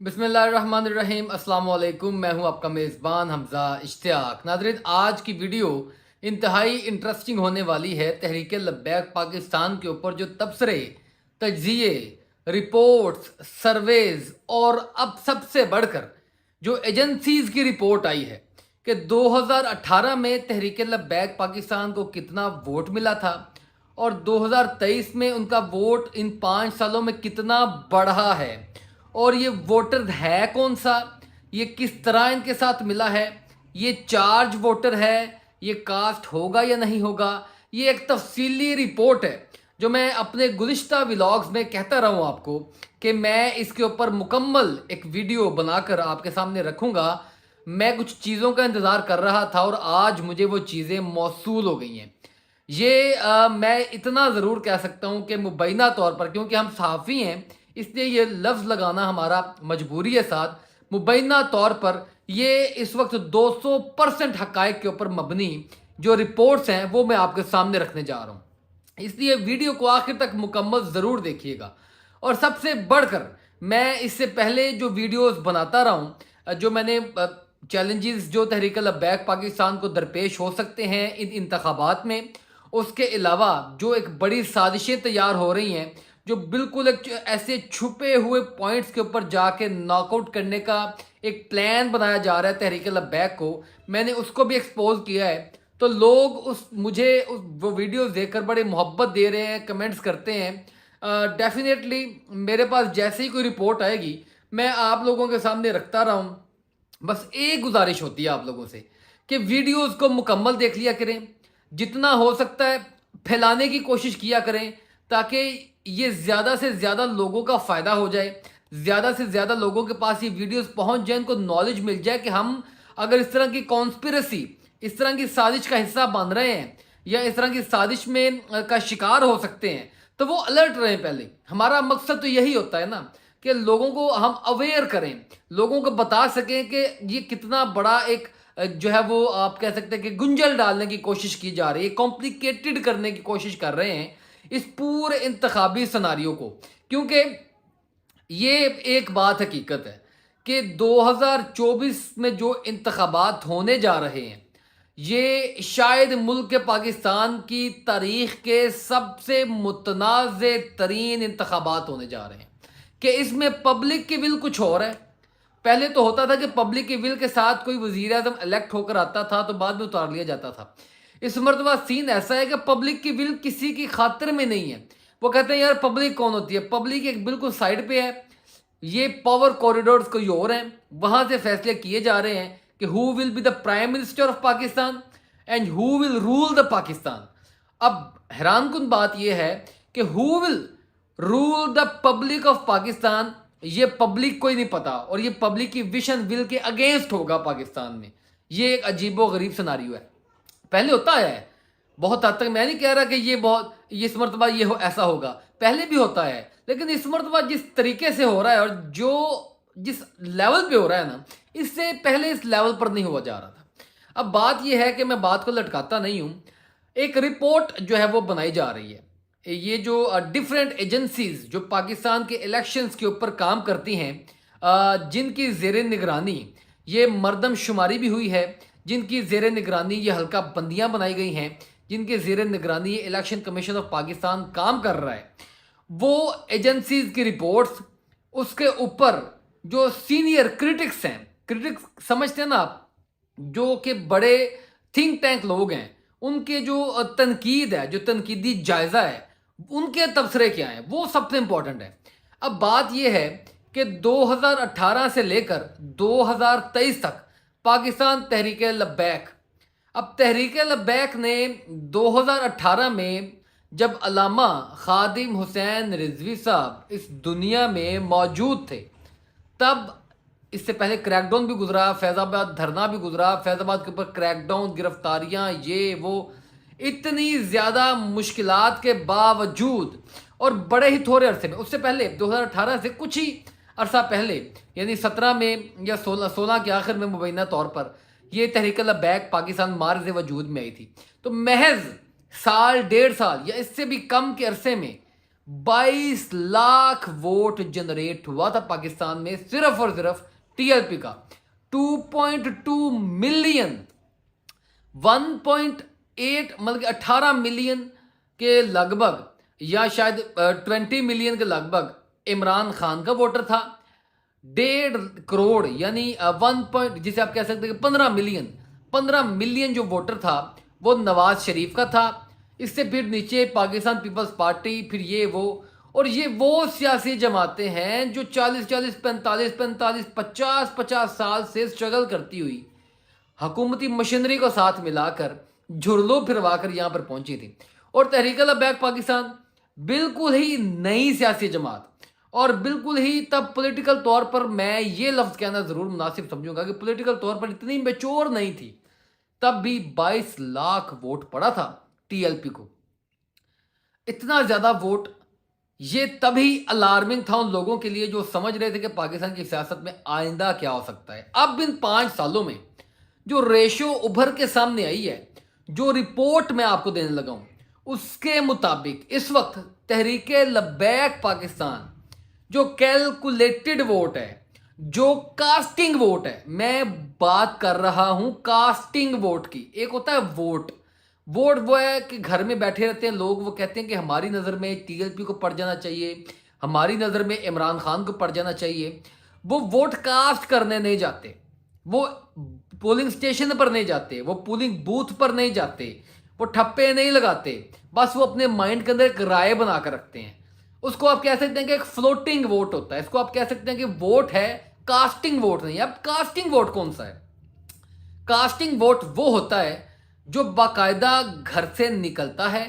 बिस्मिल्लाहिर्रहमानिर्रहीम अस्सलाम वालेकुम। मैं हूं आपका मेज़बान हमज़ा इश्तियाक। नाज़रीन, आज की वीडियो इंतहाई इंटरेस्टिंग होने वाली है। तहरीक लब्बैक पाकिस्तान के ऊपर जो तबसरे, तज्ज़िये, रिपोर्ट्स, सर्वेज़ और अब सबसे बढ़कर जो एजेंसीज़ की रिपोर्ट आई है कि 2018 में तहरीक लब्बैक पाकिस्तान को कितना वोट मिला था और 2023 में उनका वोट इन 5 सालों में कितना बढ़ा है, और ये वोटर है कौन सा, ये किस तरह इनके साथ मिला है, ये चार्ज वोटर है, ये कास्ट होगा या नहीं होगा। ये एक तफसीली रिपोर्ट है जो मैं अपने गुज़िश्ता व्लॉग्स में कहता रहा हूँ आपको कि मैं इसके ऊपर मुकम्मल एक वीडियो बनाकर आपके सामने रखूँगा। मैं कुछ चीज़ों का इंतज़ार कर रहा था और आज मुझे वो चीज़ें मौसूल हो गई हैं। ये मैं इतना ज़रूर कह सकता हूँ कि मुबैना तौर पर, क्योंकि हम सहाफ़ी हैं इसलिए ये लफ्ज़ लगाना हमारा मजबूरी है साथ, मुबैना तौर पर ये इस वक्त 200% हक़ाइक़ के ऊपर मबनी जो रिपोर्ट्स हैं वो मैं आपके सामने रखने जा रहा हूँ। इसलिए वीडियो को आखिर तक मुकम्मल ज़रूर देखिएगा। और सबसे बढ़कर मैं इससे पहले जो वीडियोस बनाता रहा हूँ, जो मैंने चैलेंजेस जो तहरीक लब्बैक पाकिस्तान को दरपेश हो सकते हैं इन इंतखाबात में, उसके अलावा जो एक बड़ी साजिशें तैयार हो रही हैं जो बिल्कुल एक ऐसे छुपे हुए पॉइंट्स के ऊपर जाके नॉकआउट करने का एक प्लान बनाया जा रहा है तहरीक लब्बैक को, मैंने उसको भी एक्सपोज किया है। तो लोग वो वीडियोस देखकर बड़े मोहब्बत दे रहे हैं, कमेंट्स करते हैं। डेफिनेटली मेरे पास जैसे ही कोई रिपोर्ट आएगी मैं आप लोगों के सामने रखता रहा हूँ। बस एक गुजारिश होती है आप लोगों से कि वीडियोस को मुकम्मल देख लिया करें, जितना हो सकता है फैलाने की कोशिश किया करें ताकि ये ज़्यादा से ज़्यादा लोगों का फ़ायदा हो जाए, ज़्यादा से ज़्यादा लोगों के पास ये वीडियोस पहुंच जाए, इनको नॉलेज मिल जाए कि हम अगर इस तरह की कॉन्स्पिरेसी, इस तरह की साजिश का हिस्सा बन रहे हैं या इस तरह की साजिश में का शिकार हो सकते हैं तो वो अलर्ट रहें। पहले हमारा मकसद तो यही होता है ना कि लोगों को हम अवेयर करें, लोगों को बता सकें कि ये कितना बड़ा एक जो है वो आप कह सकते हैं कि गुंजल डालने की कोशिश की जा रही है, कॉम्प्लिकेटेड करने की कोशिश कर रहे हैं इस पूरे इंतखाबी सिनारियों को। क्योंकि ये एक बात हकीकत है कि 2024 में जो इंतखाबात होने जा रहे हैं ये शायद मुल्क पाकिस्तान की तारीख के सबसे मुतनाज़ तरीन इंतखाबात होने जा रहे हैं कि इसमें पब्लिक की विल कुछ और है। पहले तो होता था कि पब्लिक की विल के साथ कोई वज़ीर आज़म इलेक्ट होकर आता था तो बाद में उतार लिया जाता था। इस मरतबा सीन ऐसा है कि पब्लिक की विल किसी की खातिर में नहीं है। वो कहते हैं यार पब्लिक कौन होती है, पब्लिक एक बिल्कुल साइड पे है, ये पावर कॉरिडोर्स कोई और हैं, वहाँ से फैसले किए जा रहे हैं कि who will be the prime minister of Pakistan and who will rule the Pakistan. अब हैरानकुन बात यह है कि who will rule the public of Pakistan, ये पब्लिक को ही नहीं पता और ये पब्लिक की विशन विल के अगेंस्ट होगा पाकिस्तान में। ये एक अजीबो गरीब सिनारियो है। पहले होता है बहुत हद तक, मैं नहीं कह रहा कि ये इस मरतबा ये ऐसा होगा, पहले भी होता है, लेकिन इस मरतबा जिस तरीके से हो रहा है और जो जिस लेवल पे हो रहा है ना, इससे पहले इस लेवल पर नहीं हुआ जा रहा था। अब बात यह है कि मैं बात को लटकाता नहीं हूँ, एक रिपोर्ट जो है वो बनाई जा रही है। ये जो डिफरेंट एजेंसीज जो पाकिस्तान के इलेक्शंस के ऊपर काम करती हैं, जिनकी ज़ेर निगरानी ये मरदमशुमारी भी हुई है, जिनकी ज़ेर निगरानी ये हल्का बंदियाँ बनाई गई हैं, जिनके ज़ेर निगरानी ये इलेक्शन कमीशन ऑफ पाकिस्तान काम कर रहा है, वो एजेंसीज की रिपोर्ट्स, उसके ऊपर जो सीनियर क्रिटिक्स हैं, क्रिटिक्स समझते हैं ना आप, जो कि बड़े थिंक टैंक लोग हैं, उनके जो तनकीद है, जो तनकीदी जायज़ा है, उनके तबसरे क्या हैं, वो सबसे इम्पोर्टेंट है। अब बात यह है कि 2018 से लेकर 2023 तक पाकिस्तान तहरीक लब्बैक, अब तहरीक लब्बैक ने 2018 में जब अल्लामा खादिम हुसैन रिजवी साहब इस दुनिया में मौजूद थे, तब इससे पहले क्रैकडाउन भी गुजरा, फैज़ाबाद धरना भी गुजरा, फैज़ाबाद के ऊपर क्रैकडाउन, गिरफ्तारियाँ, ये वो, इतनी ज़्यादा मुश्किलात के बावजूद और बड़े ही थोड़े अरसे में, उससे पहले 2018 से कुछ ही अरसा पहले यानी 17 में या 16 के आखिर में मुबैना तौर पर ये तहरीक लब्बैक पाकिस्तान मार्ज़ वजूद में आई थी। तो महज साल 1.5 साल या इससे भी कम के अरसे में 22 लाख वोट जनरेट हुआ था पाकिस्तान में सिर्फ और सिर्फ टीएलपी का। 2.2 मिलियन, 1.8 मतलब 18 मिलियन के लगभग या शायद 20 मिलियन के लगभग इमरान खान का वोटर था। 1.5 करोड़ यानी 1 पॉइंट जिसे आप कह सकते हैं 15 मिलियन जो वोटर था वो नवाज शरीफ का था। इससे फिर नीचे पाकिस्तान पीपल्स पार्टी, फिर ये वो, और ये वो सियासी जमातें हैं जो 40-40, 45-45, 50-50 साल से स्ट्रगल करती हुई हुकूमती मशीनरी को साथ मिलाकर झुरलो फिरवाकर यहाँ पर पहुंची थी। और तहरीक लब्बैक पाकिस्तान बिल्कुल ही नई सियासी जमात, और बिल्कुल ही तब पॉलिटिकल तौर पर मैं ये लफ्ज़ कहना ज़रूर मुनासिब समझूंगा कि पॉलिटिकल तौर पर इतनी मैच्योर नहीं थी। तब भी 22 लाख वोट पड़ा था टीएलपी को। इतना ज़्यादा वोट ये तभी अलार्मिंग था उन लोगों के लिए जो समझ रहे थे कि पाकिस्तान की सियासत में आइंदा क्या हो सकता है। अब इन 5 सालों में जो रेशो उभर के सामने आई है, जो रिपोर्ट मैं आपको देने लगा हूं, उसके मुताबिक इस वक्त तहरीक लब्बैक पाकिस्तान जो कैलकुलेटेड वोट है, जो कास्टिंग वोट है, मैं बात कर रहा हूं कास्टिंग वोट की। एक होता है वोट वो है कि घर में बैठे रहते हैं लोग, वो कहते हैं कि हमारी नज़र में टीएलपी को पड़ जाना चाहिए, हमारी नज़र में इमरान खान को पड़ जाना चाहिए। वो वोट कास्ट करने नहीं जाते, वो पोलिंग स्टेशन पर नहीं जाते, वो पोलिंग बूथ पर नहीं जाते, वो ठप्पे नहीं लगाते, बस वो अपने माइंड के अंदर एक राय बना कर रखते हैं। उसको आप कह सकते हैं कि एक फ्लोटिंग वोट होता है। इसको आप कह सकते हैं कि वोट है, कास्टिंग वोट नहीं है। अब कास्टिंग वोट कौन सा है? कास्टिंग वोट वो होता है जो बाकायदा घर से निकलता है,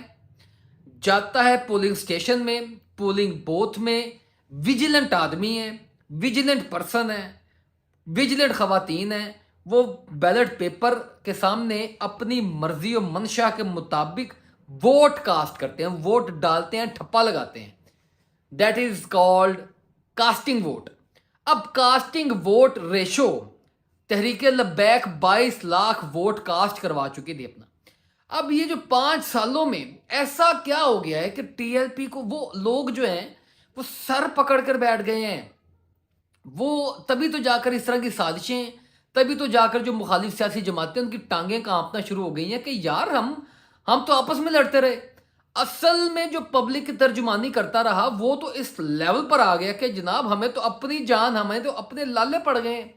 जाता है पोलिंग स्टेशन में, पोलिंग बूथ में, विजिलेंट आदमी है, विजिलेंट पर्सन है, विजिलेंट खवातीन है, वो बैलेट पेपर के सामने अपनी मर्जी और मंशा के मुताबिक वोट कास्ट करते हैं, वोट डालते हैं, ठप्पा लगाते हैं। That is called casting vote. अब कास्टिंग वोट रेशो तहरीक लब्बैक 22 लाख वोट कास्ट करवा चुकी थी अपना। अब ये जो 5 सालों में ऐसा क्या हो गया है कि टीएलपी को वो लोग जो हैं वो सर पकड़ कर बैठ गए हैं। वो तभी तो जाकर इस तरह की साजिशें, तभी तो जाकर जो मुखालिफ सियासी जमातें उनकी टांगें कांपना शुरू हो गई हैं कि यार हम तो आपस में लड़ते रहे। असल में जो पब्लिक की तर्जुमानी करता रहा वो तो इस लेवल पर आ गया कि जनाब हमें तो अपनी जान, हमें तो अपने लाले पड़ गए।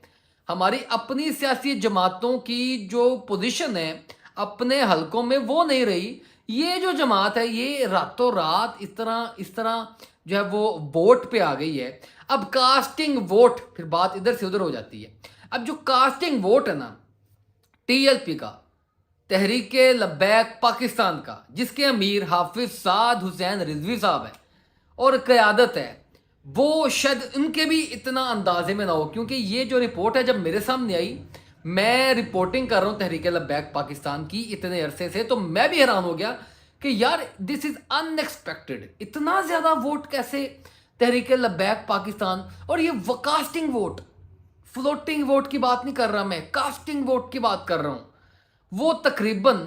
हमारी अपनी सियासी जमातों की जो पोजीशन है अपने हलकों में वो नहीं रही। ये जो जमात है ये रातों रात इस तरह जो है वो वोट पे आ गई है। अब कास्टिंग वोट, फिर बात इधर से उधर हो जाती है। अब जो कास्टिंग वोट है ना टीएलपी का, तहरीक लब्बैक पाकिस्तान का, जिसके अमीर हाफिज साद हुसैन रिजवी साहब है और क़यादत है, वो शायद उनके भी इतना अंदाजे में ना हो। क्योंकि ये जो रिपोर्ट है जब मेरे सामने आई, मैं रिपोर्टिंग कर रहा हूँ तहरीक लब्बैक पाकिस्तान की इतने अरसे से, तो मैं भी हैरान हो गया कि यार दिस इज अनएक्सपेक्टेड। इतना ज़्यादा वोट कैसे तहरीक लब्बैक पाकिस्तान। और ये कास्टिंग वोट, फ्लोटिंग वोट की बात नहीं कर रहा मैं, कास्टिंग वोट की बात कर रहा हूँ। वो तकरीबन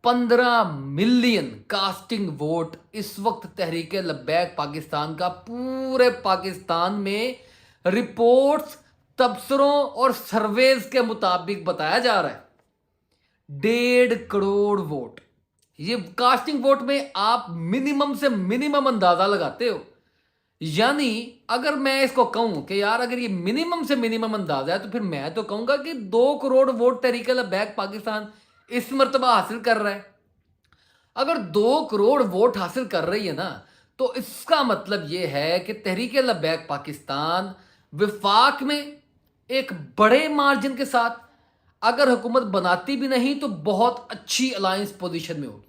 15 मिलियन कास्टिंग वोट इस वक्त तहरीक लब्बैक पाकिस्तान का पूरे पाकिस्तान में रिपोर्ट्स, तबसरों और सर्वेज के मुताबिक बताया जा रहा है। 1.5 करोड़ वोट। ये कास्टिंग वोट में आप मिनिमम से मिनिमम अंदाजा लगाते हो। यानी अगर मैं इसको कहूं कि यार अगर ये मिनिमम से मिनिमम अंदाजा है तो फिर मैं तो कहूंगा कि 2 करोड़ वोट तहरीक लब्बैक पाकिस्तान इस मर्तबा हासिल कर रहा है। अगर 2 करोड़ वोट हासिल कर रही है ना, तो इसका मतलब ये है कि तहरीक लब्बैक पाकिस्तान विफाक में एक बड़े मार्जिन के साथ अगर हुकूमत बनाती भी नहीं तो बहुत अच्छी अलायंस पोजीशन में होगी।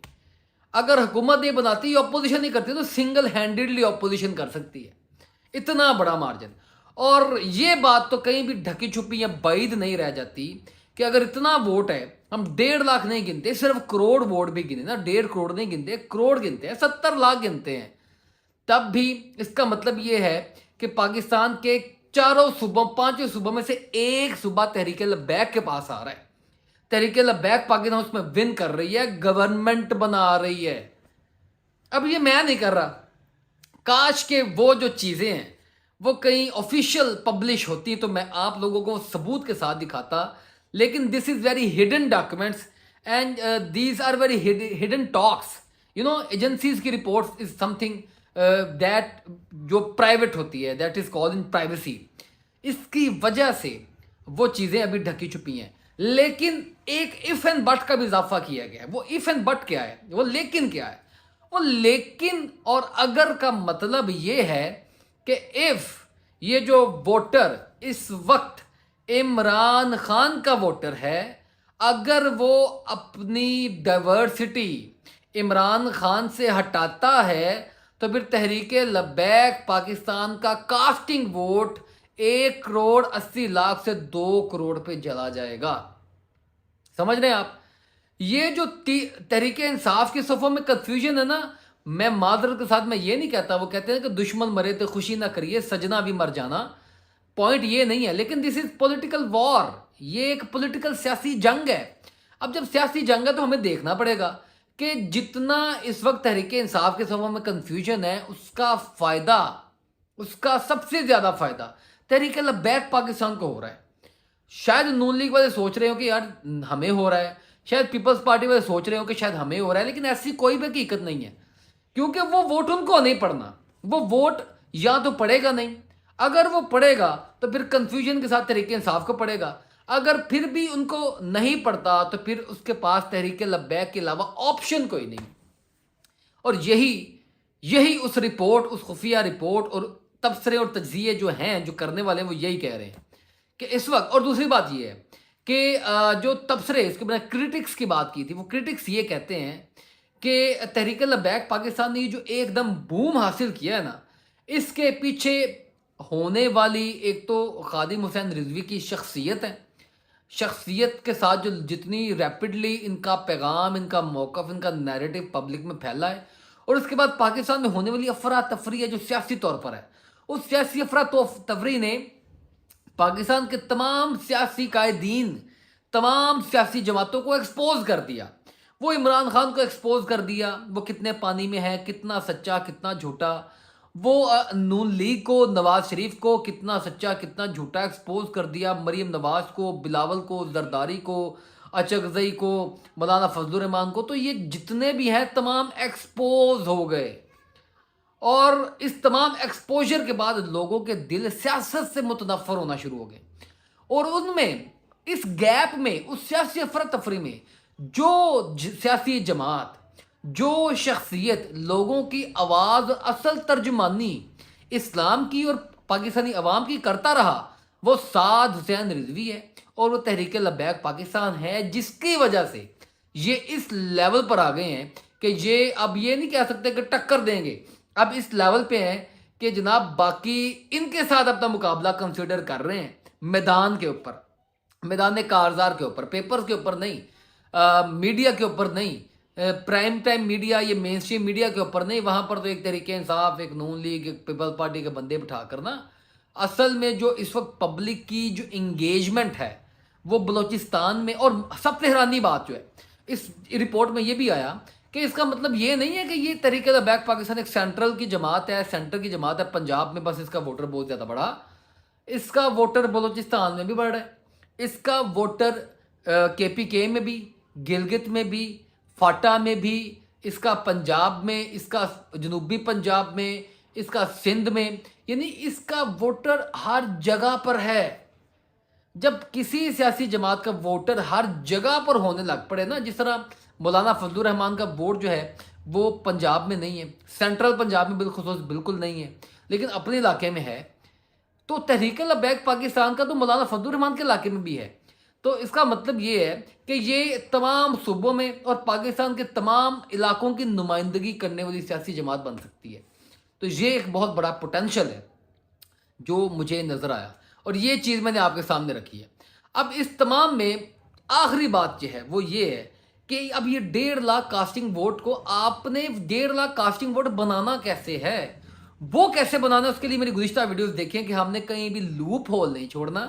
अगर हुकूमत ये बनाती है, ऑपोजिशन नहीं करती, तो सिंगल हैंडेडली ऑपोजिशन कर सकती है। इतना बड़ा मार्जिन। और ये बात तो कहीं भी ढकी छुपी या बैद नहीं रह जाती कि अगर इतना वोट है, हम 1.5 लाख नहीं गिनते, सिर्फ करोड़ वोट भी गिने ना, 1.5 करोड़ नहीं गिनते, करोड़ गिनते हैं, 70 लाख गिनते हैं, तब भी इसका मतलब ये है कि पाकिस्तान के 4 सूबों 5 सूबों में से एक सूबा तहरीक लब्बैक के पास आ रहा है। तहरीक लब्बैक पाकिस्तान उसमें विन कर रही है, गवर्नमेंट बना रही है। अब ये मैं नहीं कर रहा, کاش کہ وہ جو چیزیں ہیں وہ کہیں آفیشیل پبلش ہوتی ہیں تو میں آپ لوگوں کو ثبوت کے ساتھ دکھاتا، لیکن this is very hidden documents and these are very hidden talks. Agencies کی reports is something that جو پرائیویٹ ہوتی ہے، that is call in privacy. اس کی وجہ سے وہ چیزیں ابھی ڈھکی چھپی ہیں. لیکن ایک ایف اینڈ بٹ کا بھی اضافہ کیا گیا ہے. وہ ایف اینڈ بٹ کیا ہے؟ وہ لیکن کیا ہے؟ وہ لیکن اور اگر کا مطلب یہ ہے کہ ایف یہ جو ووٹر اس وقت عمران خان کا ووٹر ہے، اگر وہ اپنی ڈائیورسٹی عمران خان سے ہٹاتا ہے تو پھر تحریک لبیک پاکستان کا کاسٹنگ ووٹ 1,80,00,000 سے 2 کروڑ پہ چلا جائے گا. سمجھ رہے ہیں آپ؟ یہ جو تحریک انصاف کی صفوں میں کنفیوژن ہے نا، میں معذرت کے ساتھ میں یہ نہیں کہتا، وہ کہتے ہیں کہ دشمن مرے تو خوشی نہ کریے، سجنا بھی مر جانا. پوائنٹ یہ نہیں ہے، لیکن دس از پولیٹیکل وار. یہ ایک پولیٹیکل سیاسی جنگ ہے. اب جب سیاسی جنگ ہے تو ہمیں دیکھنا پڑے گا کہ جتنا اس وقت تحریک انصاف کے صفوں میں کنفیوژن ہے، اس کا فائدہ، اس کا سب سے زیادہ فائدہ تحریک لبیک پاکستان کو ہو رہا ہے. شاید نون لیگ والے سوچ رہے ہو کہ یار ہمیں ہو رہا ہے، شاید پیپلز پارٹی والے سوچ رہے ہو کہ شاید ہمیں ہو رہا ہے، لیکن ایسی کوئی بھی حقیقت نہیں ہے، کیونکہ وہ ووٹ ان کو نہیں پڑنا. وہ ووٹ یا تو پڑے گا نہیں، اگر وہ پڑے گا تو پھر کنفیوژن کے ساتھ تحریک انصاف کو پڑے گا. اگر پھر بھی ان کو نہیں پڑتا تو پھر اس کے پاس تحریک لبیک کے علاوہ آپشن کوئی نہیں. اور یہی اس رپورٹ، اس خفیہ رپورٹ اور تبصرے اور تجزیے جو ہیں، جو کرنے والے ہیں، وہ یہی کہہ رہے ہیں کہ اس وقت. اور دوسری بات یہ ہے کہ جو تبصرے، اس کے بنا کرٹکس کی بات کی تھی، وہ کرٹکس یہ کہتے ہیں کہ تحریک لبیک پاکستان نے جو ایک دم بوم حاصل کیا ہے نا، اس کے پیچھے ہونے والی ایک تو خادم حسین رضوی کی شخصیت ہے. شخصیت کے ساتھ جو جتنی ریپڈلی ان کا پیغام، ان کا موقف، ان کا نیریٹو پبلک میں پھیلا ہے، اور اس کے بعد پاکستان میں ہونے والی افراتفری ہے جو سیاسی طور پر ہے، اس سیاسی افراتفری نے پاکستان کے تمام سیاسی قائدین، تمام سیاسی جماعتوں کو ایکسپوز کر دیا. وہ عمران خان کو ایکسپوز کر دیا، وہ کتنے پانی میں ہے، کتنا سچا کتنا جھوٹا. وہ نون لیگ کو، نواز شریف کو کتنا سچا کتنا جھوٹا ایکسپوز کر دیا. مریم نواز کو، بلاول کو، زرداری کو، اچکزئی کو، مولانا فضل الرحمان کو. تو یہ جتنے بھی ہیں تمام ایکسپوز ہو گئے. اور اس تمام ایکسپوجر کے بعد لوگوں کے دل سیاست سے متنفر ہونا شروع ہو گئے. اور ان میں، اس گیپ میں، اس سیاسی افراتفری میں جو سیاسی جماعت، جو شخصیت لوگوں کی آواز، اصل ترجمانی اسلام کی اور پاکستانی عوام کی کرتا رہا، وہ سعد حسین رضوی ہے. اور وہ تحریک لبیک پاکستان ہے، جس کی وجہ سے یہ اس لیول پر آ گئے ہیں کہ یہ اب یہ نہیں کہہ سکتے کہ ٹکر دیں گے. اب اس لیول پہ ہیں کہ جناب باقی ان کے ساتھ اپنا مقابلہ کنسیڈر کر رہے ہیں میدان کے اوپر، میدان کارزار کے اوپر، پیپرز کے اوپر نہیں، میڈیا کے اوپر نہیں، پرائم ٹائم میڈیا، یہ مین اسٹریم میڈیا کے اوپر نہیں. وہاں پر تو ایک تحریک انصاف، ایک نون لیگ، ایک پیپلز پارٹی کے بندے بٹھا کرنا. اصل میں جو اس وقت پبلک کی جو انگیجمنٹ ہے وہ بلوچستان میں. اور سب سے حیرانی بات جو ہے اس رپورٹ میں یہ بھی آیا کہ اس کا مطلب یہ نہیں ہے کہ یہ تحریک لبیک پاکستان ایک سینٹرل کی جماعت ہے، سینٹر کی جماعت ہے پنجاب میں، بس اس کا ووٹر بہت زیادہ بڑھا. اس کا ووٹر بلوچستان میں بھی بڑھ رہا ہے، اس کا ووٹر کے پی کے میں بھی، گلگت میں بھی، فاٹا میں بھی، اس کا پنجاب میں، اس کا جنوبی پنجاب میں، اس کا سندھ میں، یعنی اس کا ووٹر ہر جگہ پر ہے. جب کسی سیاسی جماعت کا ووٹر ہر جگہ پر ہونے لگ پڑے نا، جس طرح مولانا فضل الرحمان کا ووٹ جو ہے وہ پنجاب میں نہیں ہے، سینٹرل پنجاب میں بالخصوص بالکل نہیں ہے، لیکن اپنے علاقے میں ہے، تو تحریک لبیک پاکستان کا تو مولانا فضل الرحمان کے علاقے میں بھی ہے. تو اس کا مطلب یہ ہے کہ یہ تمام صوبوں میں اور پاکستان کے تمام علاقوں کی نمائندگی کرنے والی سیاسی جماعت بن سکتی ہے. تو یہ ایک بہت بڑا پوٹینشل ہے جو مجھے نظر آیا، اور یہ چیز میں نے آپ کے سامنے رکھی ہے. اب اس تمام میں آخری بات جو ہے وہ یہ ہے کہ اب یہ 1.5 لاکھ کاسٹنگ ووٹ کو آپ نے 1.5 لاکھ کاسٹنگ ووٹ بنانا کیسے ہے، وہ کیسے بنانا ہے. اس کے لیے میری گزشتہ ویڈیوز دیکھیں کہ ہم نے کہیں بھی لوپ ہول نہیں چھوڑنا.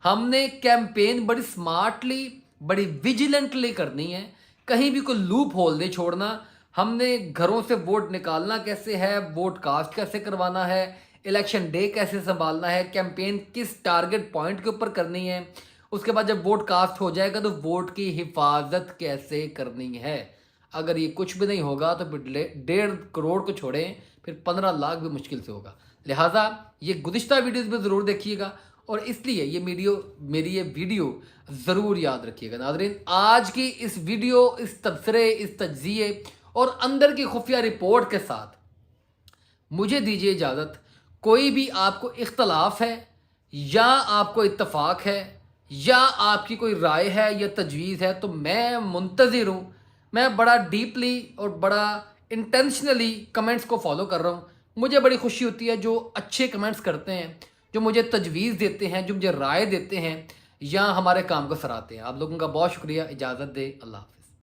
ہم نے کیمپین بڑی سمارٹلی، بڑی ویجیلنٹلی کرنی ہے، کہیں بھی کوئی لوپ ہول نہیں چھوڑنا. ہم نے گھروں سے ووٹ نکالنا کیسے ہے، ووٹ کاسٹ کیسے کروانا ہے، الیکشن ڈے کیسے سنبھالنا ہے، کیمپین کس ٹارگٹ پوائنٹ کے اوپر کرنی ہے، اس کے بعد جب ووٹ کاسٹ ہو جائے گا تو ووٹ کی حفاظت کیسے کرنی ہے۔ اگر یہ کچھ بھی نہیں ہوگا تو پھر 1.5 کروڑ کو چھوڑیں، پھر 15 لاکھ بھی مشکل سے ہوگا۔ لہٰذا یہ گزشتہ ویڈیوز بھی ضرور دیکھیے گا، اور اس لیے میری یہ ویڈیو ضرور یاد رکھیے گا۔ ناظرین، آج کی اس ویڈیو، اس تبصرے، اس تجزیے اور اندر کی خفیہ رپورٹ کے ساتھ مجھے دیجیے اجازت۔ کوئی بھی آپ کو اختلاف ہے یا آپ کو اتفاق ہے یا آپ کی کوئی رائے ہے یا تجویز ہے تو میں منتظر ہوں۔ میں بڑا ڈیپلی اور بڑا انٹینشنلی کمنٹس کو فالو کر رہا ہوں۔ مجھے بڑی خوشی ہوتی ہے جو اچھے کمنٹس کرتے ہیں، جو مجھے تجویز دیتے ہیں، جو مجھے رائے دیتے ہیں یا ہمارے کام کو سراہتے ہیں۔ آپ لوگوں کا بہت شکریہ۔ اجازت دے، اللہ حافظ۔